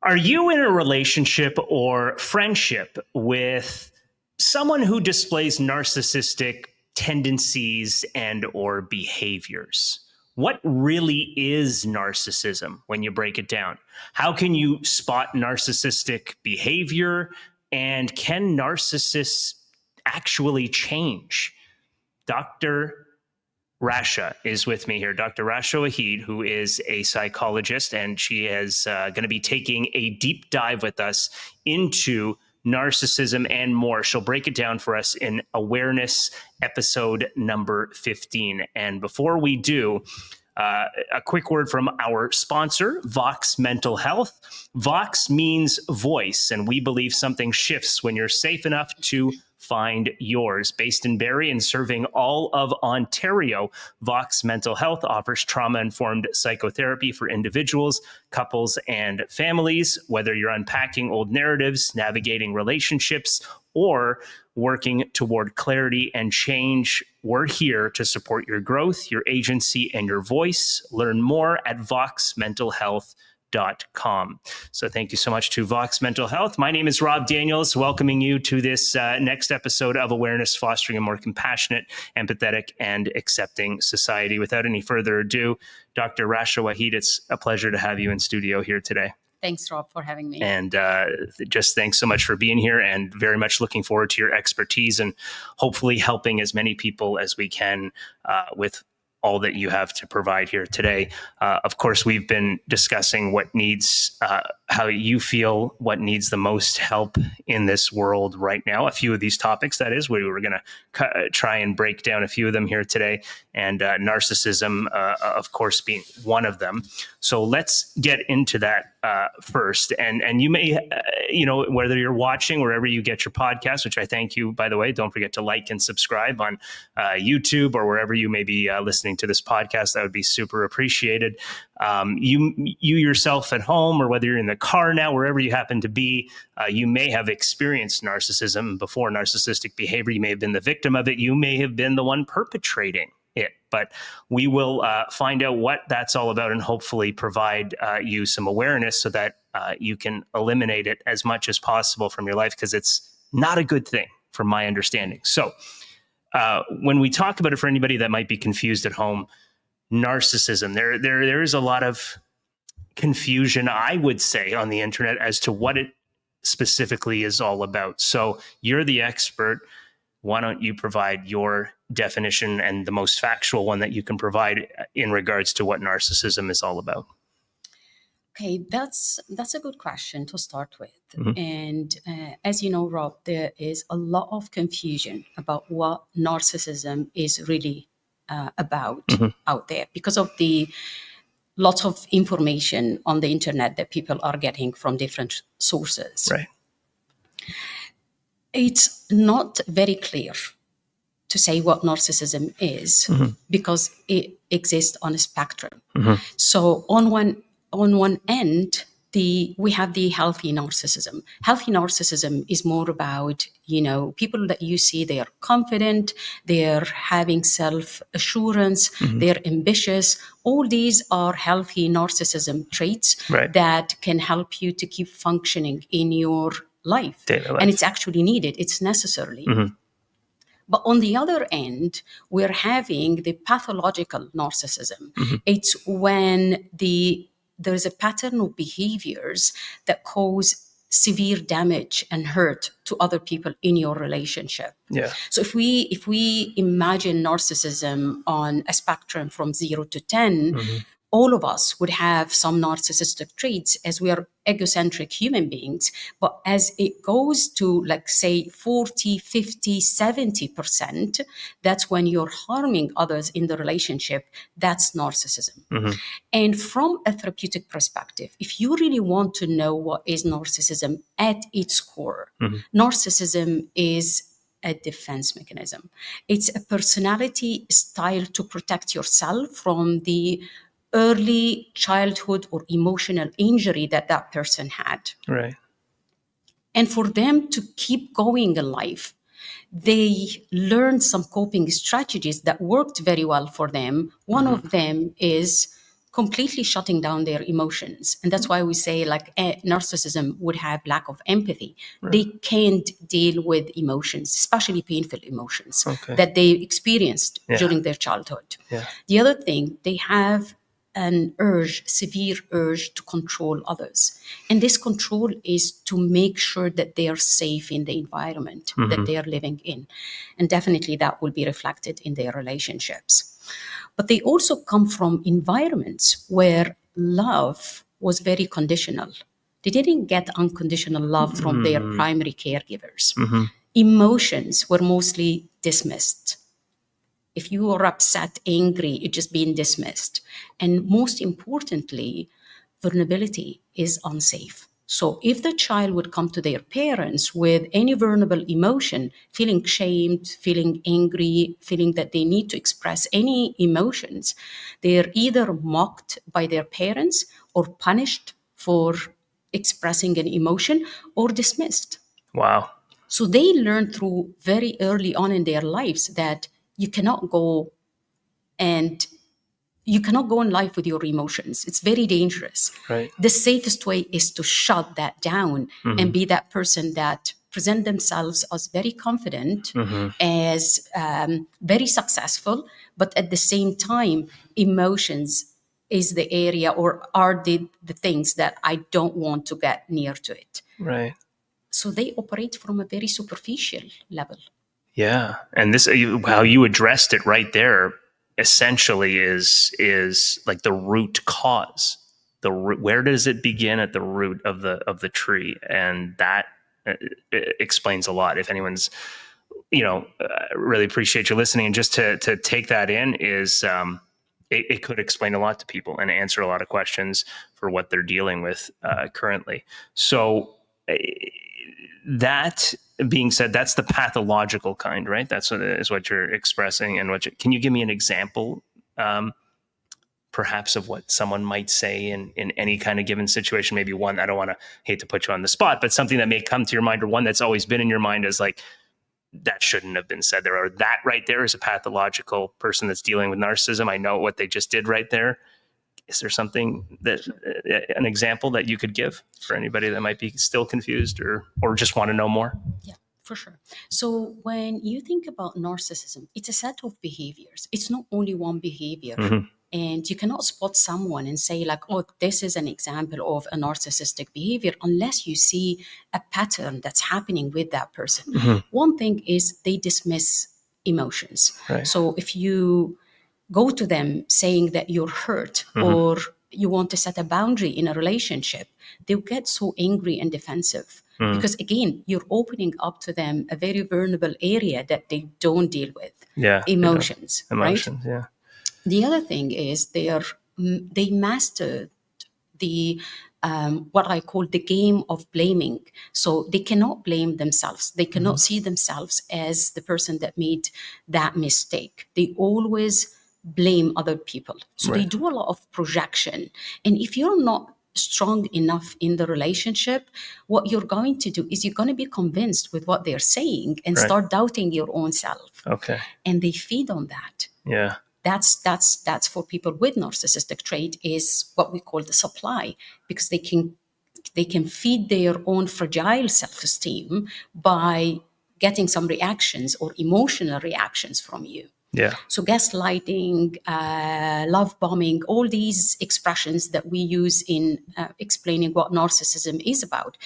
Are you in a relationship or friendship with someone who displays narcissistic tendencies and or behaviors? What really is narcissism when you break it down? How can you spot narcissistic behavior? And can narcissists actually change? Dr. Rasha is with me here, Dr. Rasha Wahid, who is a psychologist, and she is going to be taking a deep dive with us into narcissism and more. She'll break it down for us in Awareness episode number 15. And before we do, a quick word from our sponsor, Vox Mental Health. Vox means voice, and we believe something shifts when you're safe enough to find yours. Based in Barrie and serving all of Ontario, Vox Mental Health offers trauma-informed psychotherapy for individuals, couples, and families. Whether you're unpacking old narratives, navigating relationships, or working toward clarity and change, we're here to support your growth, your agency, and your voice. Learn more at voxmentalhealth.com. So thank you so much to Vox Mental Health. My name is Rob Daniels, welcoming you to this next episode of Awareness, Fostering a More Compassionate, Empathetic, and Accepting Society. Without any further ado, Dr. Rasha Wahid, it's a pleasure to have you in studio here today. Thanks, Rob, for having me. And just thanks so much for being here, and very much looking forward to your expertise and hopefully helping as many people as we can with all that you have to provide here today. Of course, we've been discussing what needs, how you feel, what needs the most help in this world right now. A few of these topics, that is, we were going to try and break down a few of them here today, and narcissism, of course, being one of them. So let's get into that first. And you may, whether you're watching wherever you get your podcast, which I thank you, by the way, don't forget to like and subscribe on YouTube or wherever you may be listening to this podcast. That would be super appreciated. You yourself at home, or whether you're in the car now, wherever you happen to be, you may have experienced narcissism before, narcissistic behavior. You may have been the victim of it. You may have been the one perpetrating it, but we will find out what that's all about and hopefully provide you some awareness so that you can eliminate it as much as possible from your life, because it's not a good thing from my understanding. So when we talk about it, for anybody that might be confused at home, narcissism, there is a lot of confusion, I would say, on the internet as to what it specifically is all about. So you're the expert. Why don't you provide your definition and the most factual one that you can provide in regards to what narcissism is all about? Okay, that's a good question to start with. Mm-hmm. And as you know, Rob, there is a lot of confusion about what narcissism is really about mm-hmm. out there because of the lots of information on the internet that people are getting from different sources. Right. It's not very clear to say what narcissism is mm-hmm. because it exists on a spectrum. Mm-hmm. So on one end, we have the healthy narcissism. Healthy narcissism is more about, people that you see, they are confident, they're having self-assurance, mm-hmm. they're ambitious. All these are healthy narcissism traits right. that can help you to keep functioning in your life. And it's actually needed. It's necessary. Mm-hmm. But on the other end, we're having the pathological narcissism. Mm-hmm. It's when there's a pattern of behaviors that cause severe damage and hurt to other people in your relationship. Yeah. So if we imagine narcissism on a spectrum from 0 to 10, mm-hmm. all of us would have some narcissistic traits as we are egocentric human beings. But as it goes to, say, 40, 50, 70%, that's when you're harming others in the relationship. That's narcissism. Mm-hmm. And from a therapeutic perspective, if you really want to know what is narcissism at its core, mm-hmm. narcissism is a defense mechanism. It's a personality style to protect yourself from the early childhood or emotional injury that person had. Right. And for them to keep going in life, they learned some coping strategies that worked very well for them. One mm-hmm. of them is completely shutting down their emotions. And that's why we say like narcissism would have lack of empathy. They can't deal with emotions, especially painful emotions that they experienced during their childhood. The other thing, they have an severe urge to control others. And this control is to make sure that they are safe in the environment that they are living in. And definitely that will be reflected in their relationships. But they also come from environments where love was very conditional. They didn't get unconditional love from their primary caregivers. Emotions were mostly dismissed. If you were upset, angry, it's just being dismissed. And most importantly, vulnerability is unsafe. So if the child would come to their parents with any vulnerable emotion, feeling shamed, feeling angry, feeling that they need to express any emotions, they're either mocked by their parents or punished for expressing an emotion or dismissed. Wow. So they learn through very early on in their lives that you cannot go in life with your emotions. It's very dangerous. Right. The safest way is to shut that down and be that person that present themselves as very confident, as very successful, but at the same time, emotions is the area or are the things that I don't want to get near to it. Right. So they operate from a very superficial level. Yeah. And this, how you addressed it right there, essentially is like the root cause. Where does it begin at the root of the tree? And that explains a lot. If anyone's, really appreciate you listening. And just to take that in is, it could explain a lot to people and answer a lot of questions for what they're dealing with currently. So that being said, that's the pathological kind, right? That's what you're expressing. And can you give me an example, perhaps, of what someone might say in any kind of given situation? Maybe one, I don't hate to put you on the spot, but something that may come to your mind, or one that's always been in your mind as like, that shouldn't have been said there, or that right there is a pathological person that's dealing with narcissism. I know what they just did right there. Is there something an example that you could give for anybody that might be still confused or just want to know more? Yeah, for sure. So when you think about narcissism, it's a set of behaviors. It's not only one behavior. And you cannot spot someone and say like, oh, this is an example of a narcissistic behavior unless you see a pattern that's happening with that person. One thing is they dismiss emotions. Right. So if you go to them saying that you're hurt or you want to set a boundary in a relationship, they'll get so angry and defensive. Because again, you're opening up to them a very vulnerable area that they don't deal with. Yeah. Emotions, right? Yeah. The other thing is they mastered the what I call the game of blaming. So they cannot blame themselves. They cannot see themselves as the person that made that mistake. They always blame other people. So they do a lot of projection. And if you're not strong enough in the relationship, what you're going to do is you're going to be convinced with what they're saying and start doubting your own self. Okay. And they feed on that. Yeah. That's for people with narcissistic trait is what we call the supply, because they can feed their own fragile self-esteem by getting some reactions or emotional reactions from you. Yeah. So gaslighting, love bombing, all these expressions that we use in explaining what narcissism is about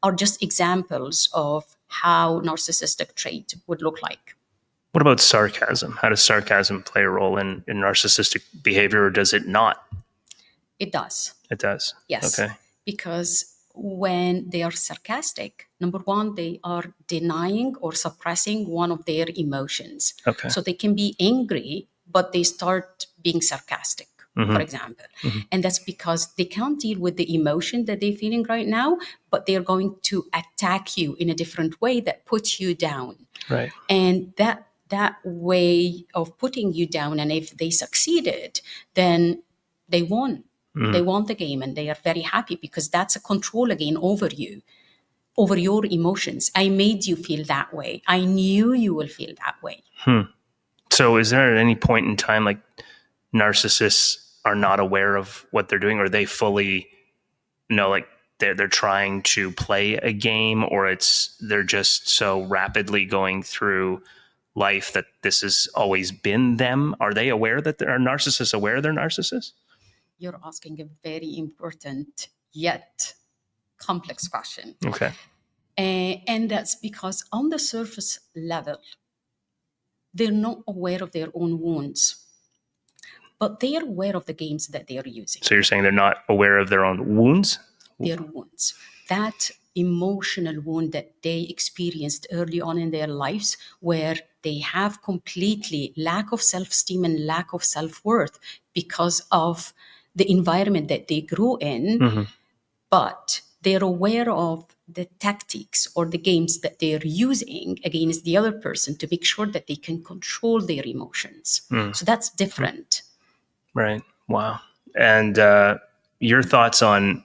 are just examples of how narcissistic trait would look like. What about sarcasm? How does sarcasm play a role in narcissistic behavior, or does it not? It does. It does? Yes. Okay. Because when they are sarcastic, number one, they are denying or suppressing one of their emotions. Okay. So they can be angry, but they start being sarcastic, for example. And that's because they can't deal with the emotion that they're feeling right now, but they're going to attack you in a different way that puts you down. Right. And that way of putting you down, and if they succeeded, then they won. They won the game and they are very happy because that's a control again over you, over your emotions. I made you feel that way. I knew you will feel that way. So is there at any point in time, like narcissists are not aware of what they're doing, or they fully know, like they're trying to play a game, or they're just so rapidly going through life that this has always been them? Are they aware that are narcissists aware they're narcissists? You're asking a very important yet complex question. Okay. And that's because on the surface level, they're not aware of their own wounds, but they are aware of the games that they are using. So you're saying they're not aware of their own wounds? Their wounds. That emotional wound that they experienced early on in their lives, where they have completely lack of self-esteem and lack of self-worth because of the environment that they grew in, but they're aware of the tactics or the games that they're using against the other person to make sure that they can control their emotions. So that's different. Right. Wow. And your thoughts on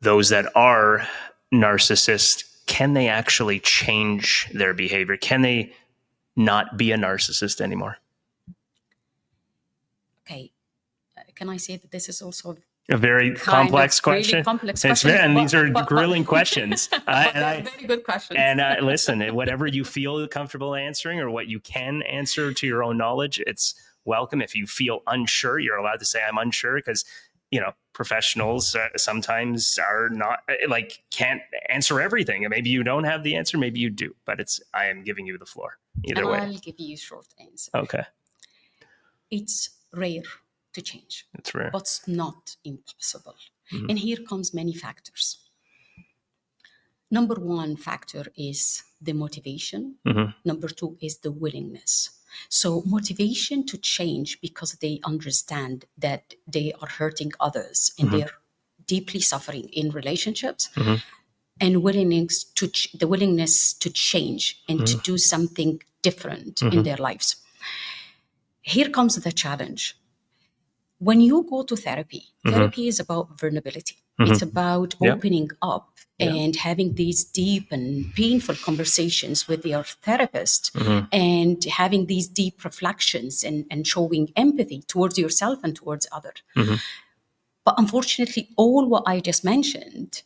those that are narcissists, can they actually change their behavior? Can they not be a narcissist anymore? Okay. Can I say that this is also a very complex question? Really complex it's question. And these are grilling questions. Very good questions. And listen, whatever you feel comfortable answering or what you can answer to your own knowledge, it's welcome. If you feel unsure, you're allowed to say I'm unsure, because professionals sometimes are not can't answer everything. And maybe you don't have the answer, maybe you do, but I am giving you the floor either way. I'll give you a short answer. Okay. It's rare to change. It's rare. But it's not impossible. And here comes many factors. Number one factor is the motivation. Number two is the willingness. So motivation to change because they understand that they are hurting others and they're deeply suffering in relationships, and the willingness to change and to do something different in their lives. Here comes the challenge. When you go to therapy, therapy is about vulnerability. It's about opening up and having these deep and painful conversations with your therapist, and having these deep reflections and showing empathy towards yourself and towards others. But unfortunately, all what I just mentioned,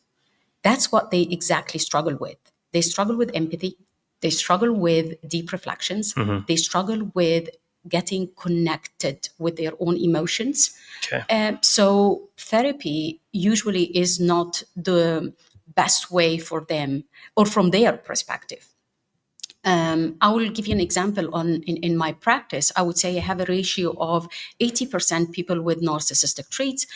that's what they exactly struggle with. They struggle with empathy. They struggle with deep reflections. They struggle with getting connected with their own emotions. Okay. So therapy usually is not the best way for them, or from their perspective. I will give you an example. In my practice, I would say I have a ratio of 80% people with narcissistic traits.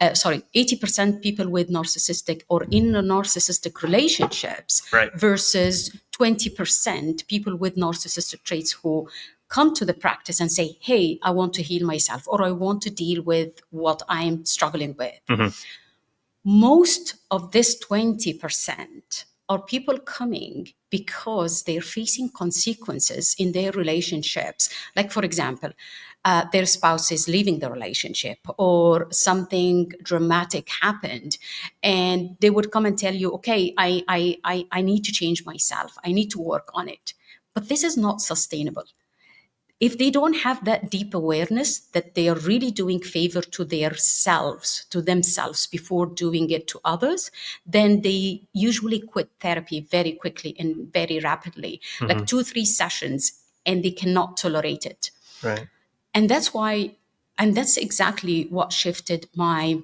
80% people with narcissistic or in narcissistic relationships, versus 20% people with narcissistic traits who come to the practice and say, hey, I want to heal myself, or I want to deal with what I'm struggling with. Most of this 20% are people coming because they're facing consequences in their relationships. Like, for example, their spouse is leaving the relationship, or something dramatic happened, and they would come and tell you, okay, I need to change myself. I need to work on it. But this is not sustainable. If they don't have that deep awareness that they are really doing favor to themselves before doing it to others, then they usually quit therapy very quickly and very rapidly, like 2-3 sessions, and they cannot tolerate it. Right. And that's exactly what shifted my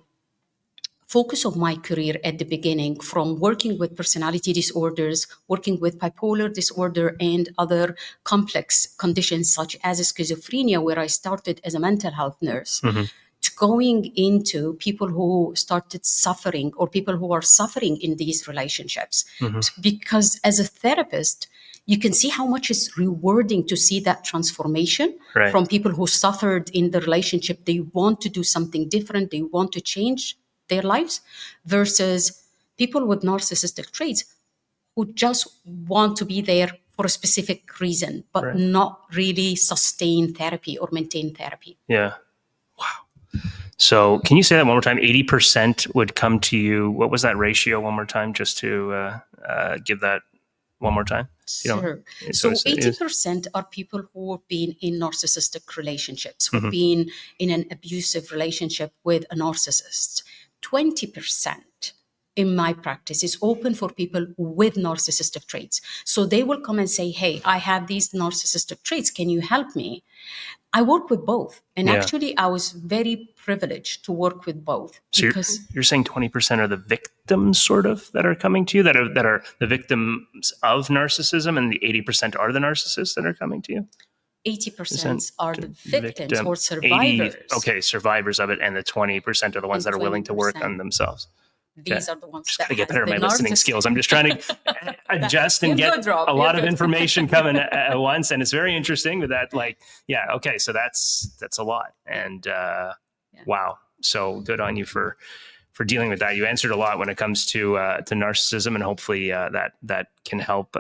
focus of my career at the beginning, from working with personality disorders, working with bipolar disorder and other complex conditions such as schizophrenia, where I started as a mental health nurse, to going into people who started suffering, or people who are suffering in these relationships. Because as a therapist, you can see how much it's rewarding to see that transformation from people who suffered in the relationship. They want to do something different. They want to change their lives, versus people with narcissistic traits who just want to be there for a specific reason, but not really sustain therapy or maintain therapy. Yeah. Wow. So can you say that one more time? 80% would come to you. What was that ratio one more time, just to give that one more time? Sure. So So it's 80% are people who have been in narcissistic relationships, who've been in an abusive relationship with a narcissist. 20% in my practice is open for people with narcissistic traits. So they will come and say, hey, I have these narcissistic traits. Can you help me? I work with both. And Yeah. actually, I was very privileged to work with both. So because you're saying 20% are the victims, sort of, that are coming to you, that are the victims of narcissism, and the 80% are the narcissists that are coming to you? 80% are the victims victim, or 80, survivors. okay, survivors of it, and the 20% are the ones And that are willing to work 20%. on themselves. These are the ones Just that got to get has better at the my listening narcissist. skills. I'm just trying to adjust and You're get good, Rob. a lot You're of good. information coming at once, and it's very interesting with that. Like, yeah, okay, so that's a lot, and wow, so good on you for dealing with that. You answered a lot when it comes to narcissism, and hopefully that can help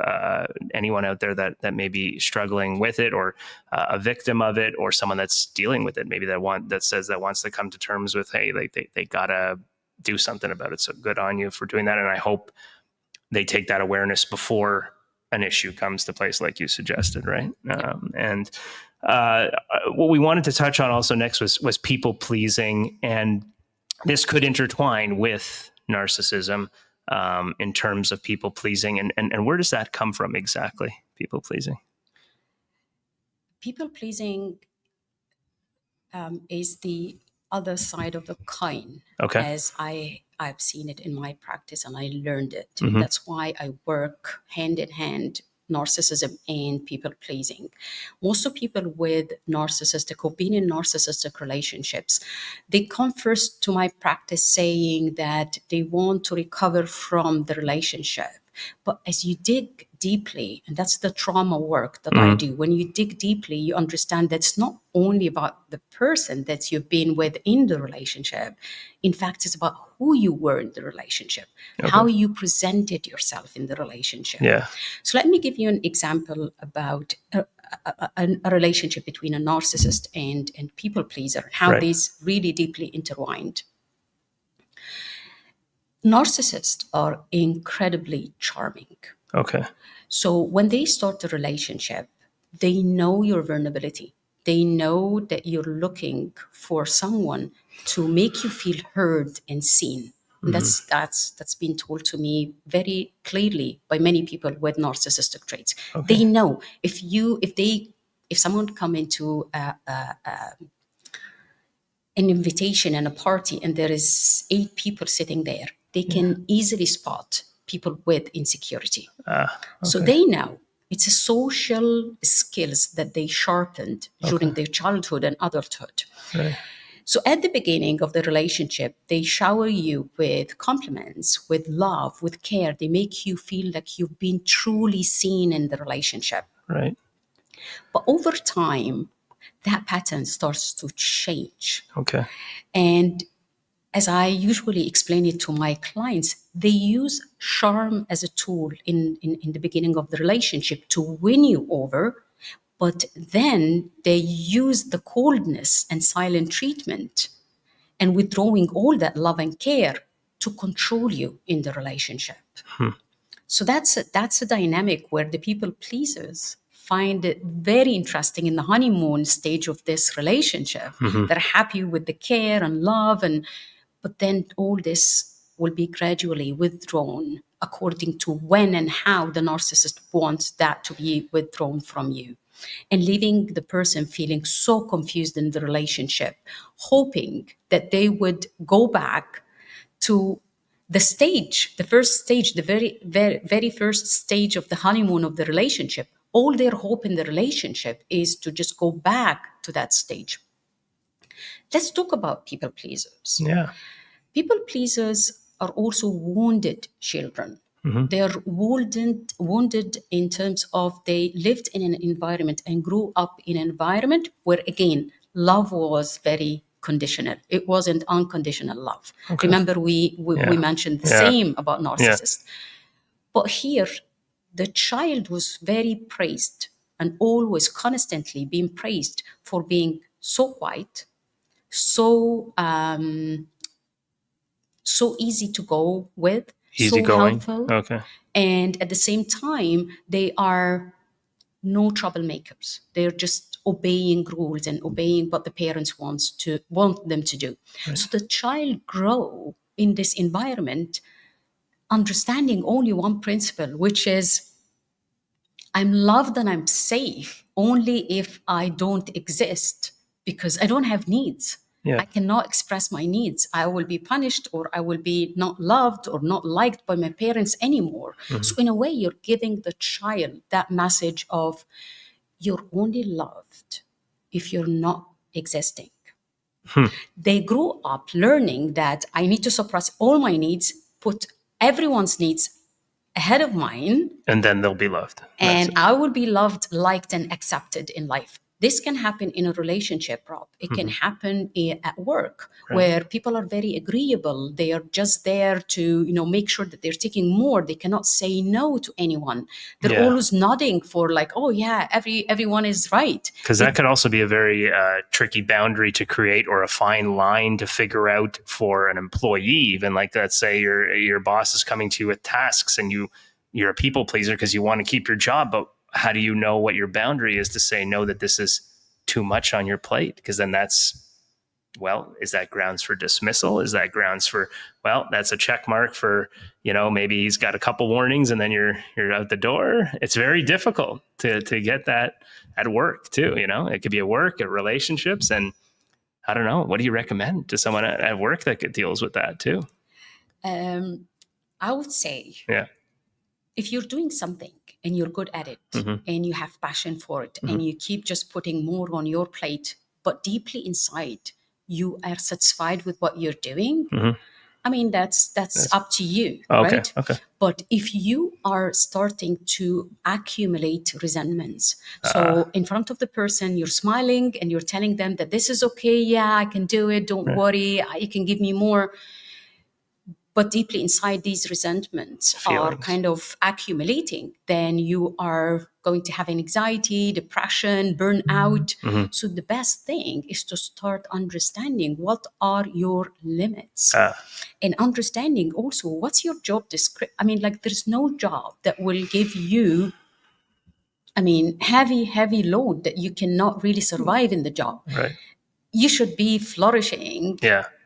anyone out there that may be struggling with it, or a victim of it, or someone that's dealing with it. Maybe that wants to come to terms with, hey, like they gotta do something about it. So good on you for doing that, and I hope they take that awareness before an issue comes to place, like you suggested, right? And what we wanted to touch on also next was people pleasing, and this could intertwine with narcissism in terms of people pleasing, and where does that come from exactly? People pleasing. People pleasing is the other side of the coin, Okay. as I've seen it in my practice and I learned it. Mhm. That's why I work hand in hand, narcissism and people pleasing. Most of people with narcissistic, who've been in narcissistic relationships, they come first to my practice saying that they want to recover from the relationship. But as you dig deeply, and that's the trauma work that I do, when you dig deeply, you understand that's not only about the person that you've been with in the relationship. In fact, it's about who you were in the relationship, how you presented yourself in the relationship. Yeah. So let me give you an example about a relationship between a narcissist and people pleaser, how Right. these really deeply intertwined. Narcissists are incredibly charming. Okay. So when they start a relationship, they know your vulnerability. They know that you're looking for someone to make you feel heard and seen. And that's been told to me very clearly by many people with narcissistic traits. Okay. They know if someone come into an invitation and a party and there is 8 people sitting there, they can easily spot people with insecurity. So they know it's a social skills that they sharpened during their childhood and adulthood. Right. So at the beginning of the relationship, they shower you with compliments, with love, with care. They make you feel like you've been truly seen in the relationship. Right. But over time, that pattern starts to change. Okay. And as I usually explain it to my clients, they use charm as a tool in the beginning of the relationship to win you over. But then they use the coldness and silent treatment and withdrawing all that love and care to control you in the relationship. So that's a dynamic where the people pleasers find it very interesting in the honeymoon stage of this relationship. They're happy with the care and love, but then all this will be gradually withdrawn according to when and how the narcissist wants that to be withdrawn from you, and leaving the person feeling so confused in the relationship, hoping that they would go back to the first stage, the very, very, very first stage of the honeymoon of the relationship. All their hope in the relationship is to just go back to that stage. Let's talk about people pleasers. Yeah. People pleasers are also wounded children. They are wounded in terms of they lived in an environment and grew up in an environment where, again, love was very conditional. It wasn't unconditional love. Okay. Remember, we mentioned the same about narcissists. But here, the child was very praised and always constantly being praised for being so quiet, so easy to go with, Easy so going. helpful. Okay. And at the same time, they are no troublemakers. They're just obeying rules and obeying what the parents want them to do. Right. So the child grow in this environment understanding only one principle, which is I'm loved and I'm safe only if I don't exist, because I don't have needs. Yeah. I cannot express my needs. I will be punished, or I will be not loved or not liked by my parents anymore. So in a way, you're giving the child that message of you're only loved if you're not existing. They grow up learning that I need to suppress all my needs, put everyone's needs ahead of mine, And then they'll be loved. and I will be loved, liked, and accepted in life. This can happen in a relationship, Rob. It can happen at work, where people are very agreeable. They are just there to, make sure that they're taking more. They cannot say no to anyone. They're always nodding for like, oh yeah, everyone is right. Because that could also be a very tricky boundary to create, or a fine line to figure out for an employee. Even like, let's say your boss is coming to you with tasks, and you're a people pleaser because you want to keep your job, but how do you know what your boundary is to say no, that this is too much on your plate? Because then is that grounds for dismissal? Is that grounds for, that's a check mark for, maybe he's got a couple warnings and then you're out the door. It's very difficult to get that at work too. It could be at work, at relationships. And I don't know, what do you recommend to someone at work that deals with that too? I would say, if you're doing something and you're good at it, and you have passion for it, and you keep just putting more on your plate, but deeply inside you are satisfied with what you're doing, I mean, that's up to you, right? Okay. But if you are starting to accumulate resentments, so in front of the person, you're smiling and you're telling them that this is okay, yeah, I can do it, don't worry, you can give me more. But deeply inside, these resentments are kind of accumulating, then you are going to have anxiety, depression, burnout. So the best thing is to start understanding what are your limits, and understanding also what's your job description. I mean, like, there's no job that will give you, heavy load that you cannot really survive in the job. Right. You should be flourishing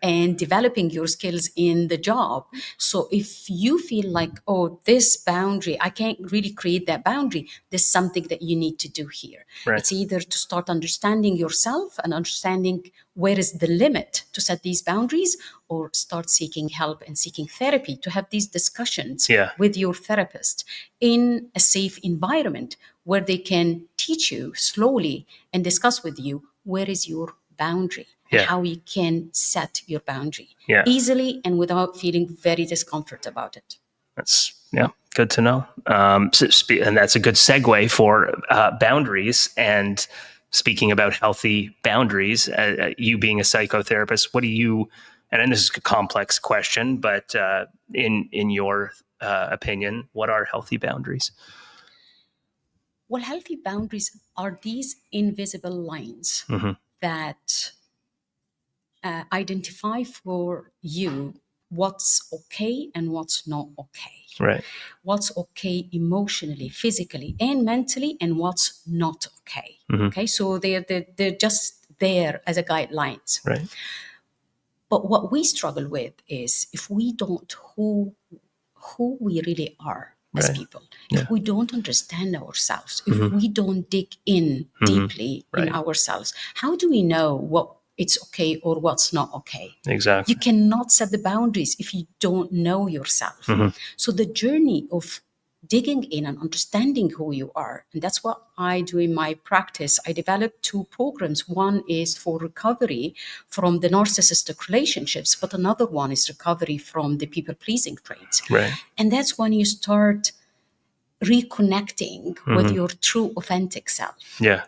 and developing your skills in the job. So if you feel like, oh, this boundary, I can't really create that boundary, there's something that you need to do here. Right. It's either to start understanding yourself and understanding where is the limit to set these boundaries, or start seeking help and seeking therapy to have these discussions with your therapist in a safe environment where they can teach you slowly and discuss with you where is your boundary and how you can set your boundary easily and without feeling very discomfort about it. That's good to know. And that's a good segue for boundaries. And speaking about healthy boundaries, you being a psychotherapist, what do you, and this is a complex question, but in your opinion, what are healthy boundaries? Well, healthy boundaries are these invisible lines that identify for you what's okay and what's not okay. Right. What's okay emotionally, physically, and mentally, and what's not okay. Okay, so they're just there as a guidelines. Right. But what we struggle with is if we don't who we really are as people, if we don't understand ourselves, if we don't dig in deeply in ourselves, how do we know what it's okay or what's not okay? Exactly. You cannot set the boundaries if you don't know yourself. So the journey of digging in and understanding who you are, and that's what I do in my practice. I developed 2 programs. One is for recovery from the narcissistic relationships, but another one is recovery from the people-pleasing traits. Right. And that's when you start reconnecting with your true, authentic self. Yeah.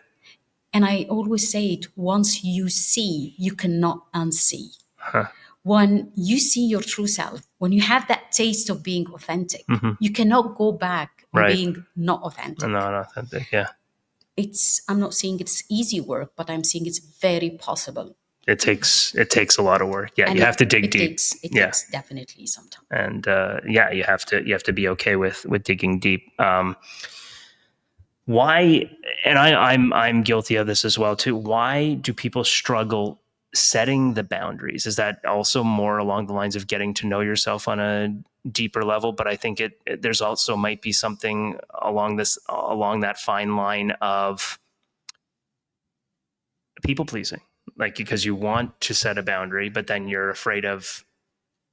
And I always say it, once you see, you cannot unsee. When you see your true self, when you have that taste of being authentic, you cannot go back on being not authentic. Not authentic, yeah. I'm not saying it's easy work, but I'm saying it's very possible. it takes a lot of work. Yeah, And you have to dig deep. It takes definitely some time. And yeah, you have to be okay with digging deep. Why? And I'm guilty of this as well too. Why do people struggle setting the boundaries? Is that also more along the lines of getting to know yourself on a deeper level? But I think there's also might be something along that fine line of people pleasing, like because you want to set a boundary, but then you're afraid of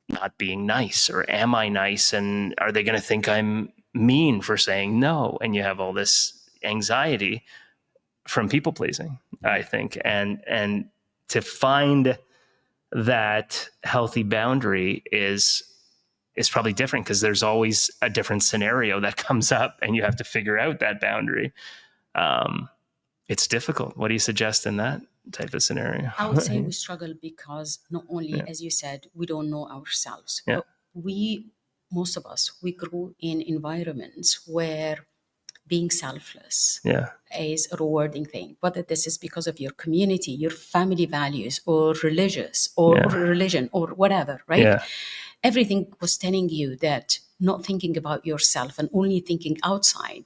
not being nice, or am I nice? And are they going to think I'm mean for saying no? And you have all this anxiety from people pleasing, I think. And to find that healthy boundary is probably different, because there's always a different scenario that comes up and you have to figure out that boundary. It's difficult. What do you suggest in that type of scenario? I would say we struggle because not only, as you said, we don't know ourselves, but most of us, we grew in environments where being selfless is a rewarding thing, whether this is because of your community, your family values, or religion, or whatever, right? Everything was telling you that not thinking about yourself and only thinking outside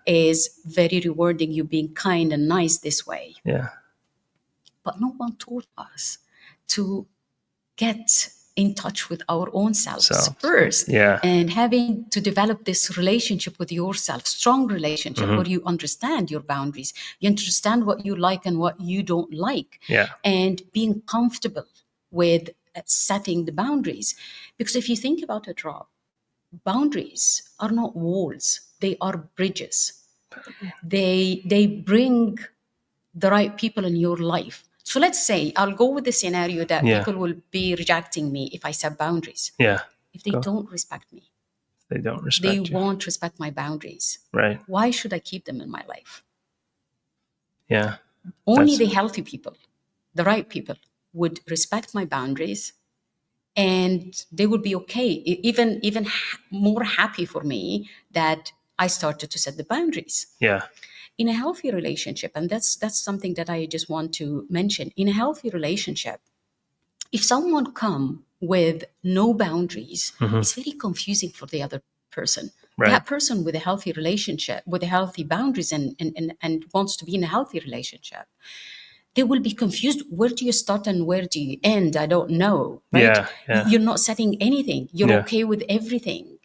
is very rewarding, you being kind and nice this way. But no one taught us to get in touch with our own selves first, and having to develop this relationship with yourself, strong relationship, where you understand your boundaries, you understand what you like and what you don't like, and being comfortable with setting the boundaries. Because if you think about it, Rob, boundaries are not walls, they are bridges. They bring the right people in your life. So let's say I'll go with the scenario that people will be rejecting me if I set boundaries. If they don't respect me, they won't respect my boundaries. Right. Why should I keep them in my life? Yeah. Only the healthy people, the right people, would respect my boundaries, and they would be okay, even more happy for me that I started to set the boundaries. In a healthy relationship, and that's something that I just want to mention, in a healthy relationship, if someone come with no boundaries, it's very confusing for the other person. That person with a healthy relationship, with a healthy boundaries, and wants to be in a healthy relationship, they will be confused. Where do you start and where do you end? I don't know, right? You're not setting anything. You're okay with everything.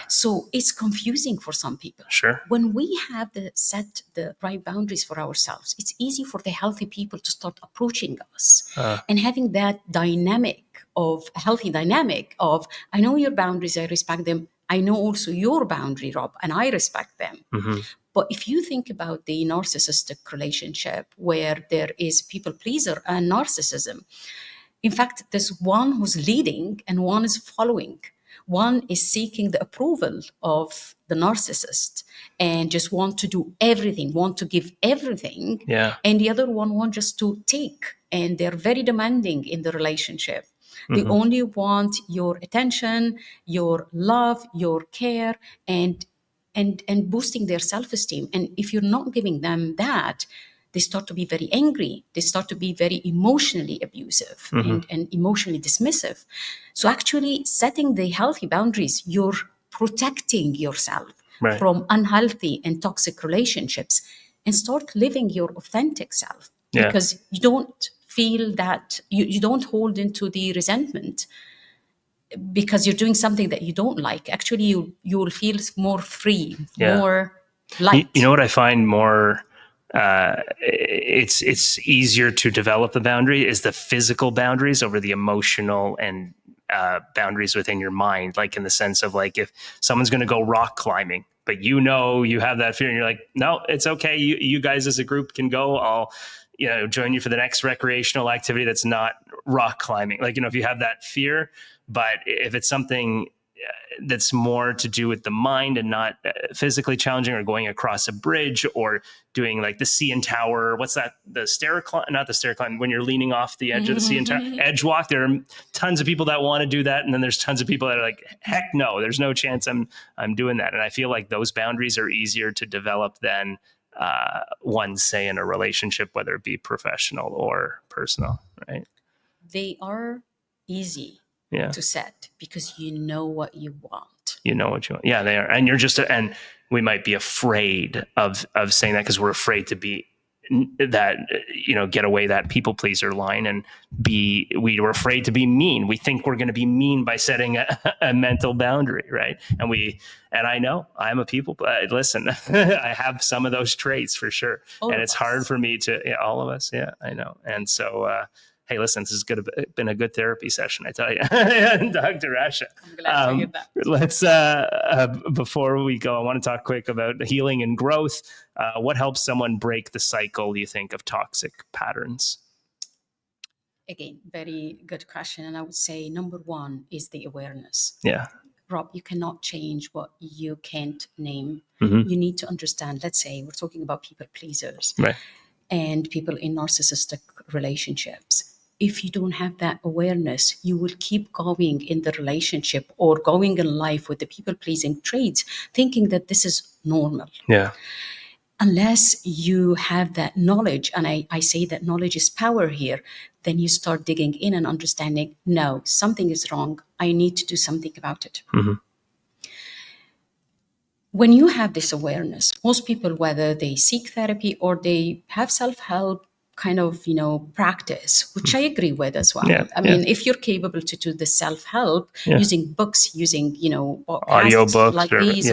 So it's confusing for some people. When we have set the right boundaries for ourselves, it's easy for the healthy people to start approaching us and having that healthy dynamic of, I know your boundaries, I respect them. I know also your boundary, Rob, and I respect them. But if you think about the narcissistic relationship, where there is people pleaser and narcissism, in fact, there's one who's leading and one is following. One is seeking the approval of the narcissist and just want to do everything, want to give everything. And the other one wants just to take. And they're very demanding in the relationship. They only want your attention, your love, your care, and boosting their self-esteem. And if you're not giving them that, they start to be very angry. They start to be very emotionally abusive and emotionally dismissive. So actually setting the healthy boundaries, you're protecting yourself from unhealthy and toxic relationships, and start living your authentic self, because you don't feel that you don't hold into the resentment because you're doing something that you don't like. Actually, you will feel more free, more light. You know what I find more, it's easier to develop the boundary is the physical boundaries over the emotional and boundaries within your mind. Like in the sense of, like, if someone's going to go rock climbing, but you have that fear and you're like, no, it's okay. You guys as a group can go. I'll, join you for the next recreational activity that's not rock climbing. Like, if you have that fear, but if it's something that's more to do with the mind and not physically challenging, or going across a bridge, or doing like the CN Tower, what's that? The stair climb, not the stair climb, when you're leaning off the edge of the CN Tower, edge walk. There are tons of people that want to do that. And then there's tons of people that are like, heck no, there's no chance I'm doing that. And I feel like those boundaries are easier to develop than one say in a relationship, whether it be professional or personal, right? They are easy to set because you know what you want. You know what you want. Yeah, they are. And and we might be afraid of saying that because we're afraid to be that, get away that people pleaser line and we were afraid to be mean. We think we're going to be mean by setting a mental boundary, right? And I know I'm a people, but listen, I have some of those traits for sure. And it's hard for me to, all of us. Yeah, I know. And so, hey, listen, this has been a good therapy session, I tell you. Dr. Rasha. I'm glad to hear that. Let's, before we go, I want to talk quick about healing and growth. What helps someone break the cycle, you think, of toxic patterns? Again, very good question. And I would say number one is the awareness. Yeah. Rob, you cannot change what you can't name. Mm-hmm. You need to understand, let's say we're talking about people pleasers, right, and people in narcissistic relationships. If you don't have that awareness, you will keep going in the relationship or going in life with the people pleasing traits, thinking that this is normal. Yeah. Unless you have that knowledge, and I say that knowledge is power here, then you start digging in and understanding, no, something is wrong. I need to do something about it. Mm-hmm. When you have this awareness, most people, whether they seek therapy or they have self-help kind of, practice, which I agree with as well. Yeah, I mean, if you're capable to do the self-help using books, using, audio books like these,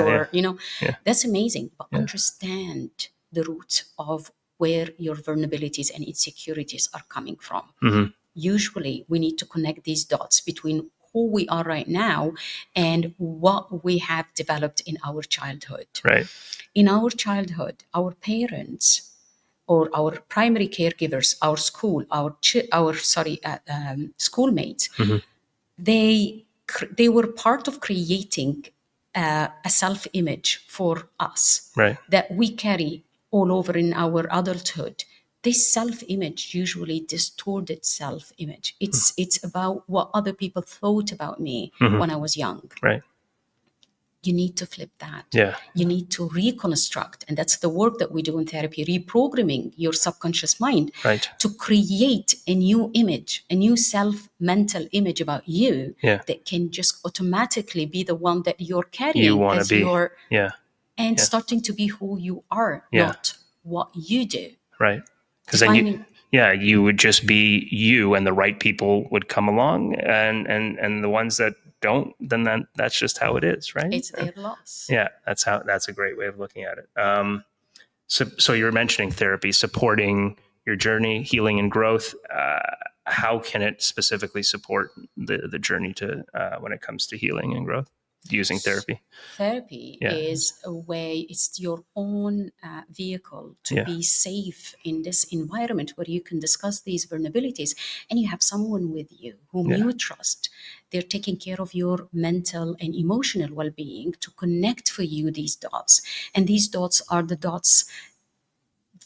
that's amazing. But Yeah. understand the root of where your vulnerabilities and insecurities are coming from. Mm-hmm. Usually we need to connect these dots between who we are right now and what we have developed in our childhood. Right. In our childhood, our parents or our primary caregivers, our school, our schoolmates, Mm-hmm. they were part of creating a self-image for us Right. that we carry all over in our adulthood. This self-image, usually distorted self-image. It's about what other people thought about me when I was young. Right. You need to flip that. Yeah. You need to reconstruct. And that's the work that we do in therapy, reprogramming your subconscious mind to create a new image, a new self-mental image about you that can just automatically be the one that you're carrying as your starting to be who you are, not what you do. Right. Because then you would just be you, and the right people would come along, and the ones that don't, then that's just how it is, right? It's their loss. Yeah, that's a great way of looking at it. So you were mentioning therapy, supporting your journey, healing and growth. How can it specifically support the journey to when it comes to healing and growth? Using therapy. Therapy is a way, it's your own vehicle to be safe in this environment where you can discuss these vulnerabilities and you have someone with you whom you trust. They're taking care of your mental and emotional well-being to connect for you these dots. And these dots are the dots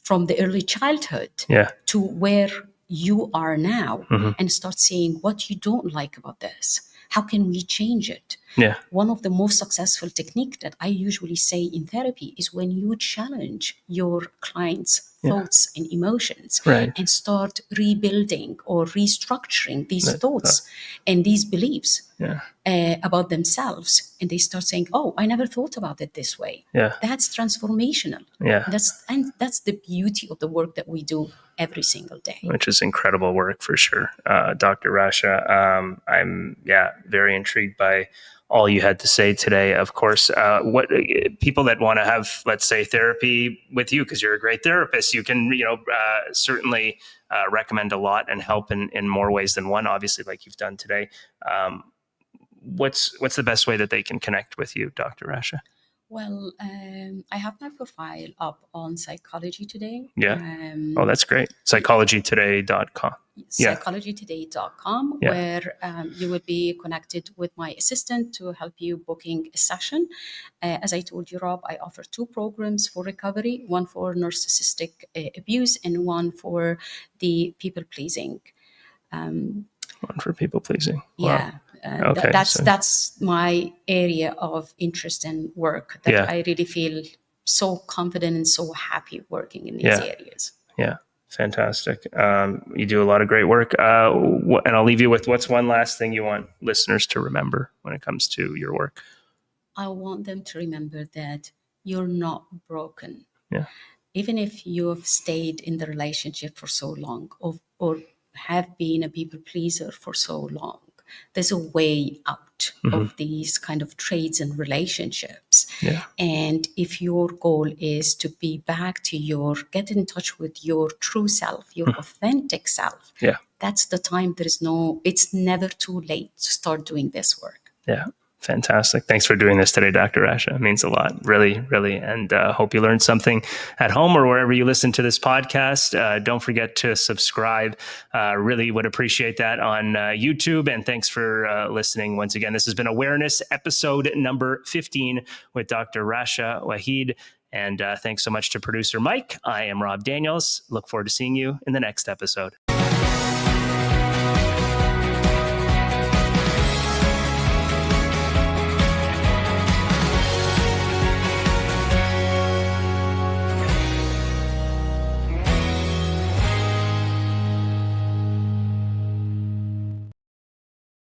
from the early childhood to where you are now, and start seeing what you don't like about this. How can we change it? Yeah. One of the most successful techniques that I usually say in therapy is when you challenge your client's thoughts and emotions and start rebuilding or restructuring these thoughts and these beliefs about themselves. And they start saying, oh, I never thought about it this way. Yeah. That's transformational. Yeah. That's the beauty of the work that we do every single day. Which is incredible work for sure. Dr. Rasha, I'm very intrigued by all you had to say today. Of course, what people that want to have, let's say, therapy with you, because you're a great therapist, you can, certainly recommend a lot and help in more ways than one, obviously, like you've done today. What's the best way that they can connect with you, Dr. Rasha? Well, I have my profile up on Psychology Today. Yeah. That's great. Psychologytoday.com. Psychologytoday.com, where you will be connected with my assistant to help you booking a session. As I told you, Rob, I offer 2 programs for recovery, one for narcissistic abuse and one for the people-pleasing. One for people-pleasing. Wow. Yeah. That's my area of interest and work that I really feel so confident and so happy working in these areas. Yeah. Fantastic. You do a lot of great work. And I'll leave you with, what's one last thing you want listeners to remember when it comes to your work? I want them to remember that you're not broken. Yeah. Even if you have stayed in the relationship for so long, or have been a people pleaser for so long, there's a way out of these kind of traits and relationships. Yeah. And if your goal is to be back to get in touch with your true self, your authentic self, that's the time. It's never too late to start doing this work. Yeah. Fantastic. Thanks for doing this today, Dr. Rasha. It means a lot, really, really. And hope you learned something at home or wherever you listen to this podcast. Don't forget to subscribe. Really would appreciate that on YouTube. And thanks for listening once again. This has been Awareness, episode number 15 with Dr. Rasha Wahid. And thanks so much to producer Mike. I am Rob Daniels. Look forward to seeing you in the next episode.